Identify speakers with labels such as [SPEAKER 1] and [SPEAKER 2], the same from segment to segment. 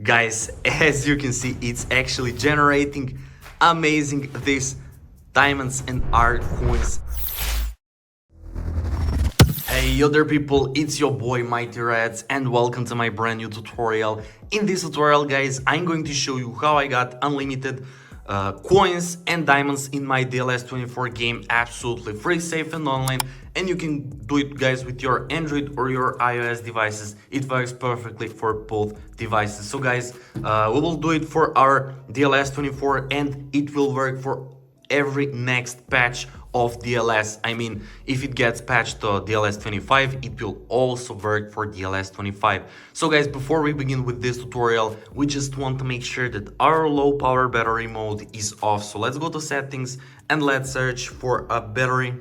[SPEAKER 1] Guys, as you can see, it's actually generating amazing these diamonds and art coins. Hey other people, it's your boy Mighty Reds and welcome to my brand new tutorial. In this tutorial guys, I'm going to show you how I got unlimited coins and diamonds in my DLS 24 game absolutely free, safe and online, and you can do it guys with your Android or your iOS devices. It works perfectly for both devices. So guys, we will do it for our DLS 24 and it will work for every next patch of DLS. I mean, if it gets patched to DLS 25, it will also work for DLS 25. So guys, before we begin with this tutorial, we just want to make sure that our low power battery mode is off. So let's go to settings and let's search for a battery.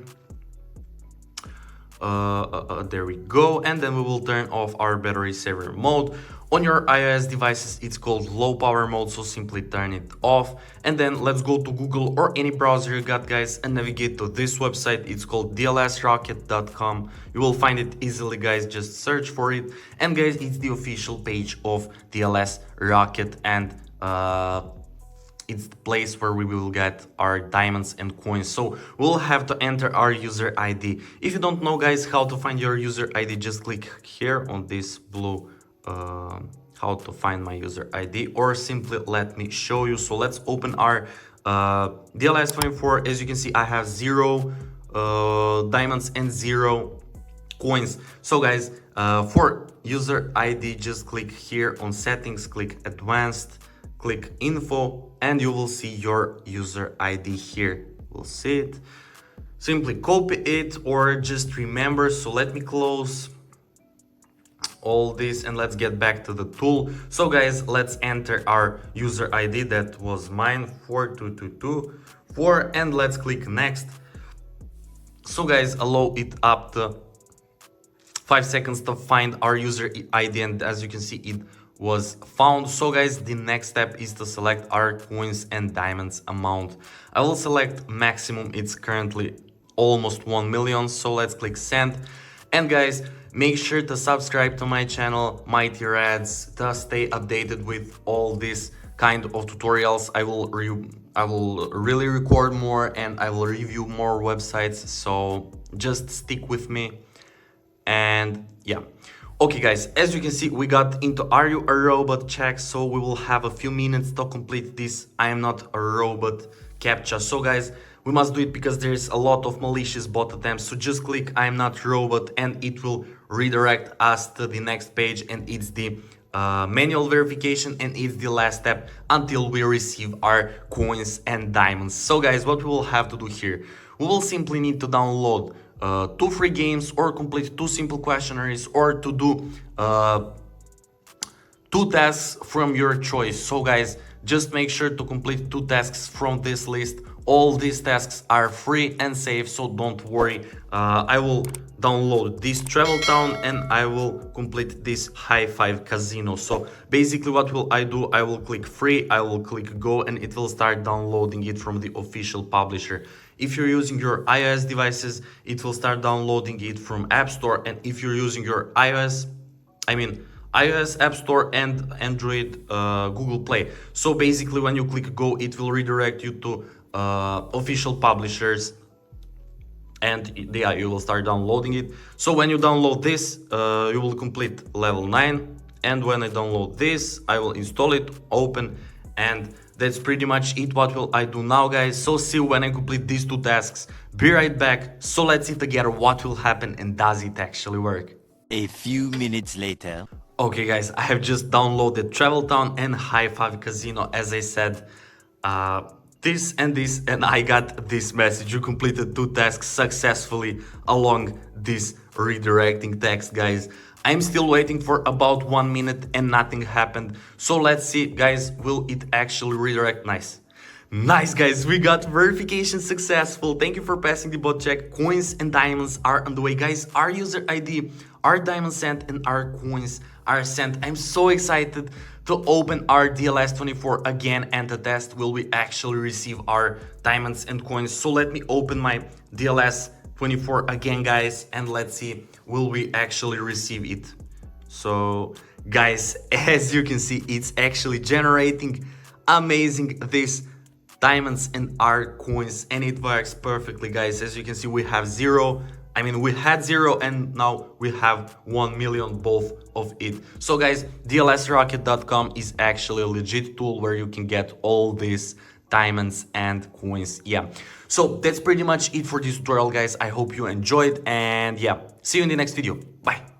[SPEAKER 1] There we go, and then we will turn off our battery saver mode. On your iOS devices it's called low power mode, so simply turn it off. And then let's go to Google or any browser you got guys and navigate to this website. It's called dlsrocket.com. You will find it easily guys, just search for it. And guys, it's the official page of DLS Rocket, and it's the place where we will get our diamonds and coins. So we'll have to enter our user ID. If you don't know guys how to find your user ID, just click here on this blue how to find my user ID, or simply let me show you. So let's open our DLS 24. As you can see, I have 0 diamonds and 0 coins. So guys, for user ID, just click here on settings, click advanced, click info, and you will see your user ID here. We'll see it. Simply copy it or just remember. So let me close all this and let's get back to the tool. So guys, let's enter our user ID. That was mine, 42224, and let's click next. So guys, allow it up to 5 seconds to find our user ID, and as you can see, it was found. So guys, the next step is to select our coins and diamonds amount. I will select maximum. It's currently almost 1 million, so let's click send. And guys, make sure to subscribe to my channel Mighty Reds to stay updated with all these kind of tutorials. I will really record more and I will review more websites, so just stick with me. And yeah, okay guys, as you can see, we got into Are You a Robot check, so we will have a few minutes to complete this I am not a robot captcha. So guys, we must do it because there's a lot of malicious bot attempts. So just click I am not robot and it will redirect us to the next page, and it's the manual verification, and it's the last step until we receive our coins and diamonds. So guys, what we will have to do here, we will simply need to download 2 free games, or complete 2 simple questionnaires, or to do 2 tasks from your choice. So guys, just make sure to complete 2 tasks from this list. All these tasks are free and safe, so don't worry. I will download this travel town and I will complete this high five casino. So basically what will I do, I will click free, I will click go, and it will start downloading it from the official publisher. If you're using your iOS devices, it will start downloading it from App Store, and if you're using your iOS App Store and Android, Google Play. So basically when you click go, it will redirect you to official publishers, and yeah, you will start downloading it. So when you download this, you will complete level 9, and when I download this, I will install it, open, and that's pretty much it. What will I do now guys? So see you when I complete these 2 tasks. Be right back. So let's see together what will happen and does it actually work.
[SPEAKER 2] A few minutes later.
[SPEAKER 1] Okay guys, I have just downloaded Travel Town and High Five Casino. As I said, this and this, and I got this message: you completed 2 tasks successfully along this redirecting text. Guys, I'm still waiting for about 1 minute and nothing happened. So let's see guys, will it actually redirect? Nice guys, we got verification successful. Thank you for passing the bot check. Coins and diamonds are on the way guys. Our user ID, our diamonds sent, and our coins are sent. I'm so excited to open our DLS 24 again and to test will we actually receive our diamonds and coins. So let me open my DLS 24 again guys, and let's see will we actually receive it. So Guys, as you can see, it's actually generating amazing this diamonds and art coins, and it works perfectly, guys. As you can see, we have zero. I mean, we had zero and now we have 1 million both of it. So guys, dlsrocket.com is actually a legit tool where you can get all these diamonds and coins. Yeah, so that's pretty much it for this tutorial, guys. I hope you enjoyed, and yeah, see you in the next video. Bye.